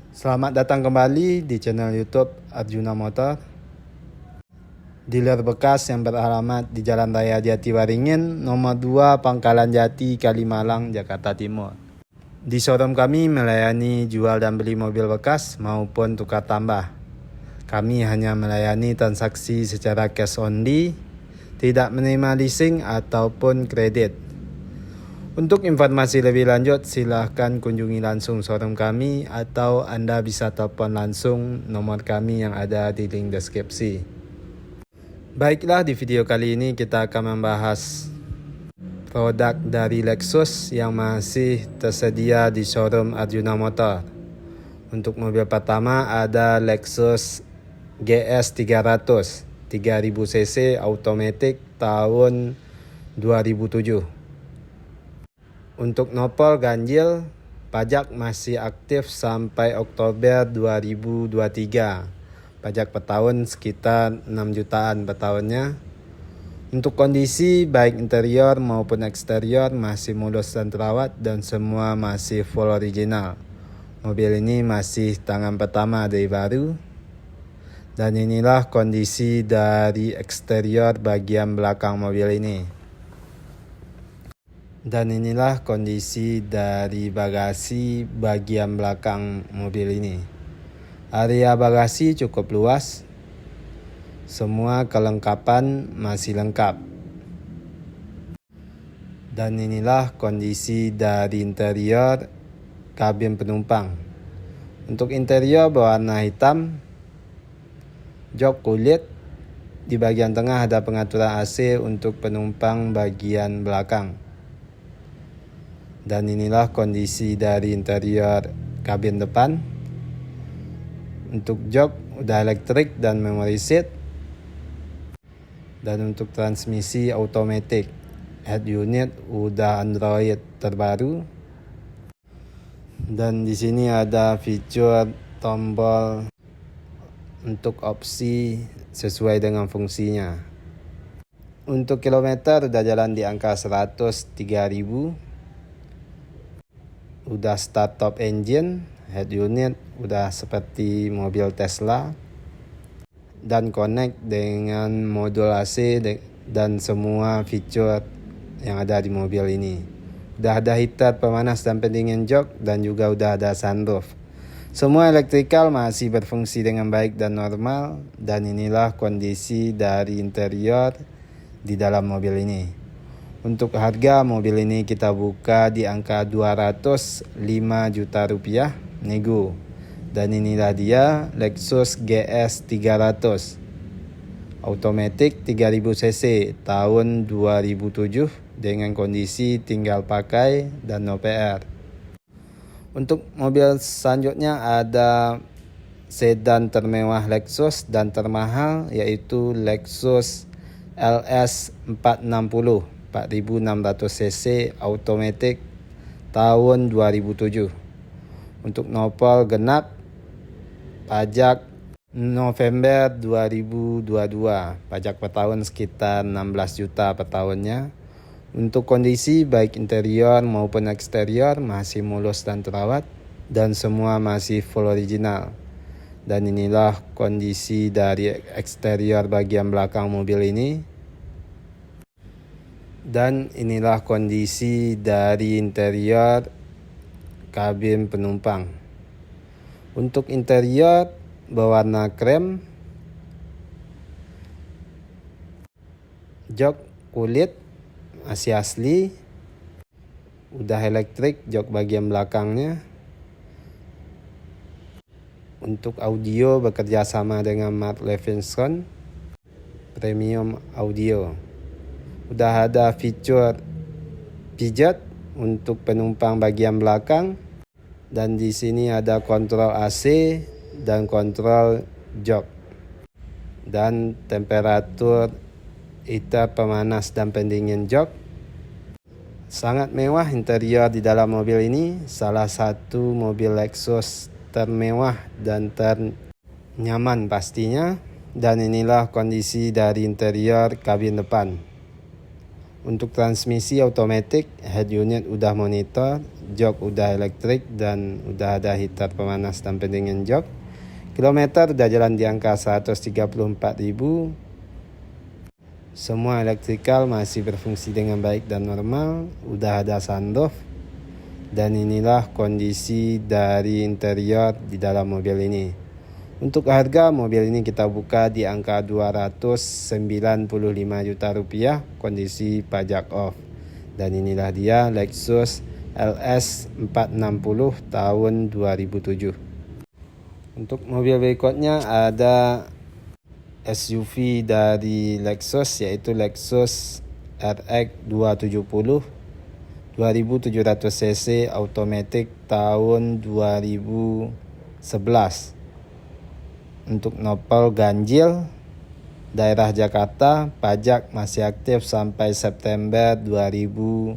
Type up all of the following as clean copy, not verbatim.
Selamat datang kembali di channel YouTube Arjuna Motor. Dealer bekas yang beralamat di Jalan Raya Jati Waringin, nomor 2 Pangkalan Jati, Kalimalang, Jakarta Timur. Di showroom kami melayani jual dan beli mobil bekas maupun tukar tambah. Kami hanya melayani transaksi secara cash only, tidak menerima leasing ataupun kredit. Untuk informasi lebih lanjut, silahkan kunjungi langsung showroom kami atau Anda bisa telepon langsung nomor kami yang ada di link deskripsi. Baiklah, di video kali ini kita akan membahas produk dari Lexus yang masih tersedia di showroom Arjuna Motor. Untuk mobil pertama ada Lexus GS 300 3000cc automatic tahun 2007. Untuk nopol ganjil, pajak masih aktif sampai Oktober 2023. Pajak per tahun sekitar 6 jutaan per tahunnya. Untuk kondisi baik interior maupun eksterior masih mulus dan terawat dan semua masih full original. Mobil ini masih tangan pertama dari baru. Dan inilah kondisi dari eksterior bagian belakang mobil ini. Dan inilah kondisi dari bagasi bagian belakang mobil ini. Area bagasi cukup luas. Semua kelengkapan masih lengkap. Dan inilah kondisi dari interior kabin penumpang. Untuk interior berwarna hitam, jok kulit. Di bagian tengah ada pengaturan AC untuk penumpang bagian belakang. Dan inilah kondisi dari interior kabin depan. Untuk jok udah elektrik dan memory seat. Dan untuk transmisi automatic, head unit udah Android terbaru. Dan di sini ada fitur tombol untuk opsi sesuai dengan fungsinya. Untuk kilometer udah jalan di angka 103.000. Udah start top engine, head unit udah seperti mobil Tesla, dan connect dengan modul AC dan semua fitur yang ada di mobil ini. Udah ada heater pemanas dan pendingin jok dan juga udah ada sunroof. Semua elektrikal masih berfungsi dengan baik dan normal, dan inilah kondisi dari interior di dalam mobil ini. Untuk harga mobil ini kita buka di angka 205 juta rupiah nego. Dan inilah dia Lexus GS 300 automatic 3000cc tahun 2007 dengan kondisi tinggal pakai dan no PR. Untuk mobil selanjutnya ada sedan termewah Lexus dan termahal, yaitu Lexus LS 460 4600cc automatic tahun 2007. Untuk nopol genap, pajak November 2022. Pajak per tahun sekitar 16 juta per tahunnya. Untuk kondisi baik interior maupun eksterior masih mulus dan terawat dan semua masih full original. Dan inilah kondisi dari eksterior bagian belakang mobil ini. Dan inilah kondisi dari interior kabin penumpang. Untuk interior berwarna krem, jok kulit masih asli, udah elektrik jok bagian belakangnya. Untuk audio bekerja sama dengan Mark Levinson Premium Audio. Udah ada fitur pijat untuk penumpang bagian belakang, dan di sini ada kontrol AC dan kontrol jok dan temperatur heater pemanas dan pendingin jok. Sangat mewah interior di dalam mobil ini, salah satu mobil Lexus termewah dan ternyaman pastinya. Dan inilah kondisi dari interior kabin depan. Untuk transmisi automatic, head unit udah monitor jok udah elektrik dan udah ada heater pemanas dan pendingin jok. Kilometer udah jalan di angka 134.000. Semua elektrikal masih berfungsi dengan baik dan normal. Udah ada sunroof. Dan inilah kondisi dari interior di dalam mobil ini. Untuk harga mobil ini kita buka di angka 295 juta rupiah, kondisi pajak off. Dan inilah dia Lexus LS 460 tahun 2007. Untuk mobil berikutnya ada SUV dari Lexus, yaitu Lexus RX 270 2700 cc automatic tahun 2011. Untuk nopol ganjil, daerah Jakarta, pajak masih aktif sampai September 2023.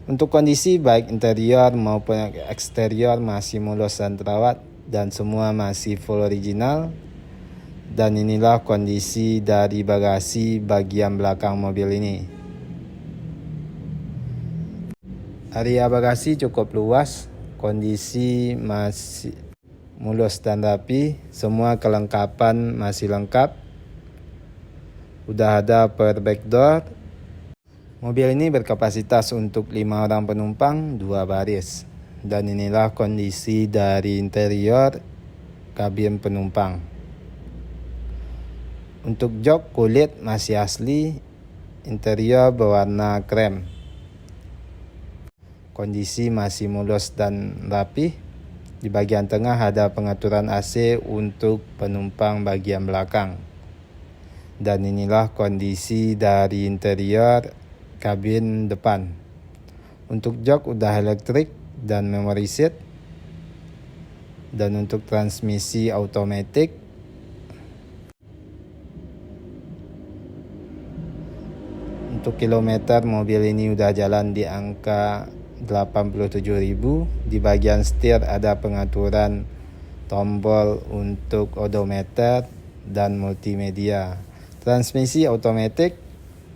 Untuk kondisi baik interior maupun eksterior masih mulus dan terawat dan semua masih full original. Dan inilah kondisi dari bagasi bagian belakang mobil ini. Area bagasi cukup luas, kondisi masih mulus dan rapi, semua kelengkapan masih lengkap. Udah ada power back door. Mobil ini berkapasitas untuk 5 orang penumpang, 2 baris. Dan inilah kondisi dari interior kabin penumpang. Untuk jok kulit masih asli, interior berwarna krem. Kondisi masih mulus dan rapi. Di bagian tengah ada pengaturan AC untuk penumpang bagian belakang. Dan inilah kondisi dari interior kabin depan. Untuk jok udah elektrik dan memory seat. Dan untuk transmisi automatic. Untuk kilometer mobil ini udah jalan di angka 87.000. Di bagian setir ada pengaturan tombol untuk odometer dan multimedia. Transmisi otomatis,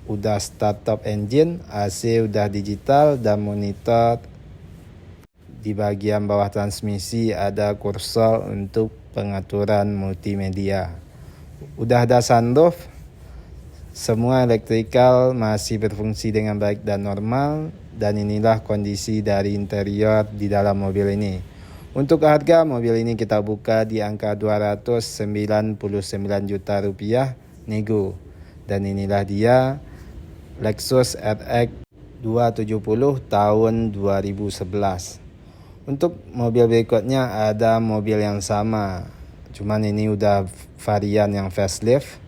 udah start top engine, AC udah digital dan monitor. Di bagian bawah transmisi ada kursor untuk pengaturan multimedia. Udah ada sunroof. Semua elektrikal masih berfungsi dengan baik dan normal. Dan inilah kondisi dari interior di dalam mobil ini. Untuk harga mobil ini kita buka di angka 299 juta rupiah nego. Dan inilah dia Lexus RX 270 tahun 2011. Untuk mobil berikutnya ada mobil yang sama, cuman ini udah varian yang facelift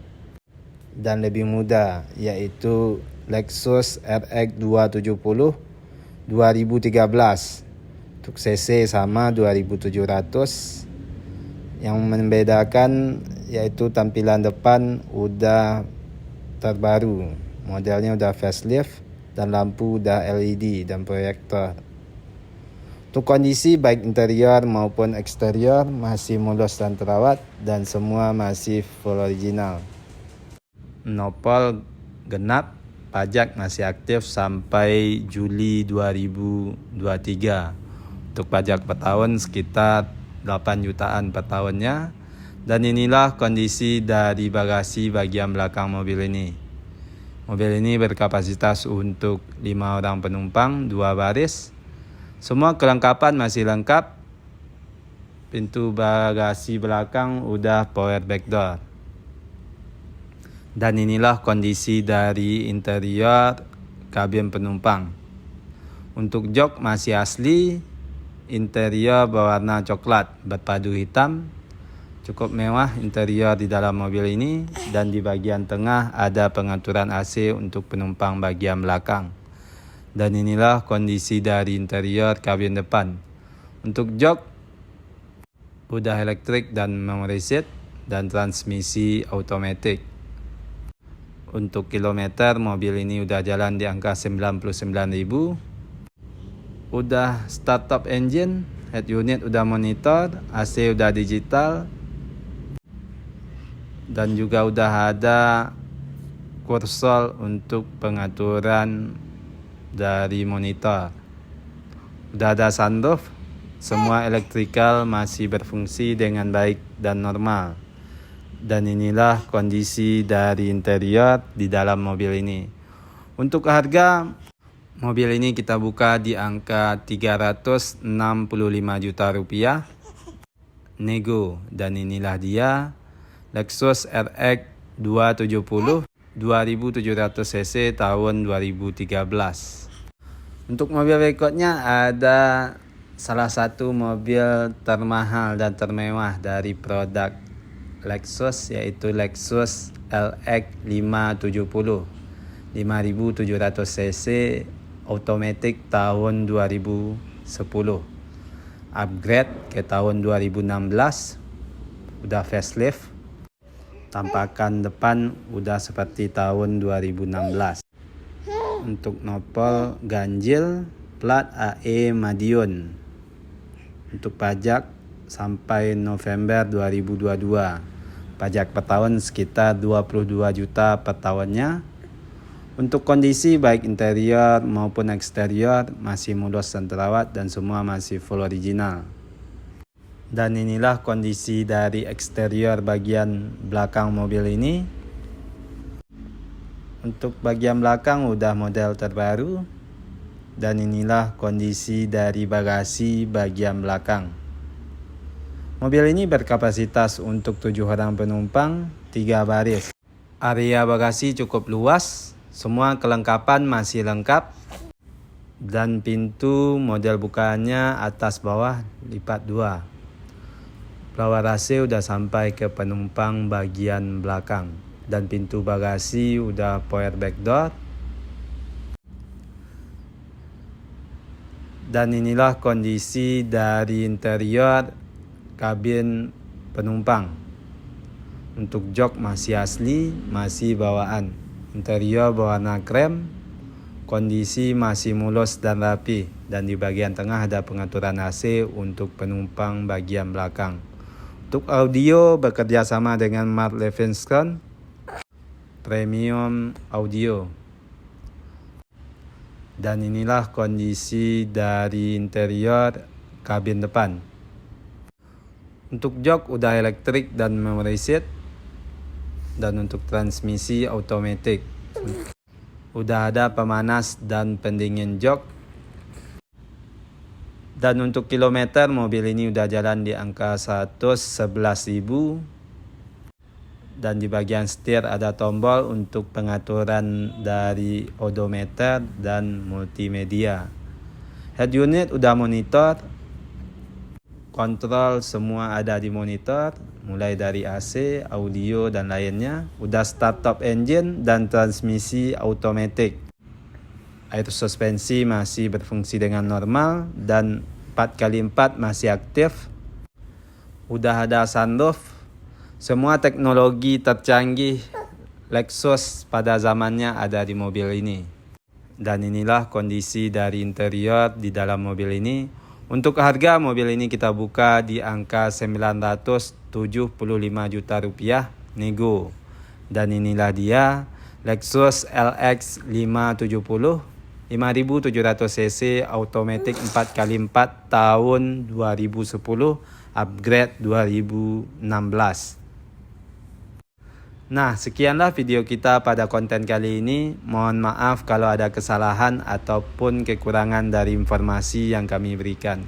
dan lebih muda, yaitu Lexus RX 270 2013. Untuk cc sama 2700. Yang membedakan yaitu tampilan depan udah terbaru. Modelnya udah facelift dan lampu udah LED dan proyektor. Untuk kondisi baik interior maupun eksterior masih mulus dan terawat dan semua masih full original. Nopol genap, pajak masih aktif sampai Juli 2023. Untuk pajak per tahun sekitar 8 jutaan per tahunnya. Dan inilah kondisi dari bagasi bagian belakang mobil ini. Mobil ini berkapasitas untuk 5 orang penumpang, 2 baris. Semua kelengkapan masih lengkap. Pintu bagasi belakang udah power back door. Dan inilah kondisi dari interior kabin penumpang. Untuk jok masih asli, interior berwarna coklat berpadu hitam. Cukup mewah interior di dalam mobil ini. Dan di bagian tengah ada pengaturan AC untuk penumpang bagian belakang. Dan inilah kondisi dari interior kabin depan. Untuk jok udah elektrik dan memory seat dan transmisi otomatis. Untuk kilometer mobil ini udah jalan di angka 99.000. Udah start top engine, head unit udah monitor, AC udah digital. Dan juga udah ada kursor untuk pengaturan dari monitor. Udah ada sunroof, semua elektrikal masih berfungsi dengan baik dan normal. Dan inilah kondisi dari interior di dalam mobil ini. Untuk harga mobil ini kita buka di angka 365 juta rupiah. Nego, dan inilah dia Lexus RX 270 2700 cc tahun 2013. Untuk mobil berikutnya ada salah satu mobil termahal dan termewah dari produk Lexus, yaitu Lexus LX 570 5700 cc automatic tahun 2010. Upgrade ke tahun 2016, udah facelift, tampakan depan udah seperti tahun 2016. Untuk nopol ganjil, plat AE Madiun. Untuk pajak sampai November 2022, pajak per tahun sekitar 22 juta per tahunnya. Untuk kondisi baik interior maupun eksterior masih mulus dan terawat dan semua masih full original. Dan inilah kondisi dari eksterior bagian belakang mobil ini. Untuk bagian belakang udah model terbaru. Dan inilah kondisi dari bagasi bagian belakang. Mobil ini berkapasitas untuk 7 orang penumpang, 3 baris. Area bagasi cukup luas. Semua kelengkapan masih lengkap, dan pintu model bukaannya atas bawah lipat 2. Power AC udah sampai ke penumpang bagian belakang, dan pintu bagasi udah power back door. Dan inilah kondisi dari interior kabin penumpang. Untuk jok masih asli, masih bawaan. Interior berwarna krem, kondisi masih mulus dan rapi, dan di bagian tengah ada pengaturan AC untuk penumpang bagian belakang. Untuk audio bekerja sama dengan Mark Levinson Premium Audio. Dan inilah kondisi dari interior kabin depan. Untuk jok udah elektrik dan memory seat. Dan untuk transmisi automatic udah ada pemanas dan pendingin jok. Dan untuk kilometer mobil ini udah jalan di angka 111.000. Dan di bagian setir ada tombol untuk pengaturan dari odometer dan multimedia. Head unit udah monitor, kontrol semua ada di monitor, mulai dari AC, audio dan lainnya. Udah start top engine dan transmisi automatic. Air suspensi masih berfungsi dengan normal dan 4x4 masih aktif. Udah ada sunroof. Semua teknologi tercanggih Lexus pada zamannya ada di mobil ini. Dan inilah kondisi dari interior di dalam mobil ini. Untuk harga mobil ini kita buka di angka 975 juta rupiah, nego. Dan inilah dia Lexus LX 570 5700 cc automatic 4x4 tahun 2010, upgrade 2016. Nah, sekianlah video kita pada konten kali ini. Mohon maaf kalau ada kesalahan ataupun kekurangan dari informasi yang kami berikan.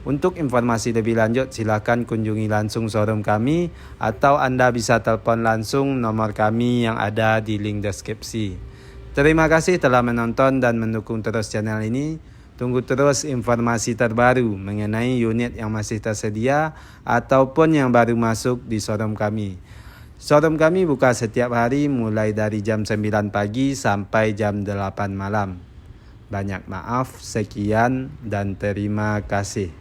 Untuk informasi lebih lanjut, silakan kunjungi langsung showroom kami atau Anda bisa telepon langsung nomor kami yang ada di link deskripsi. Terima kasih telah menonton dan mendukung terus channel ini. Tunggu terus informasi terbaru mengenai unit yang masih tersedia ataupun yang baru masuk di showroom kami. Showroom kami buka setiap hari mulai dari jam 9 pagi sampai jam 8 malam. Banyak maaf, sekian dan terima kasih.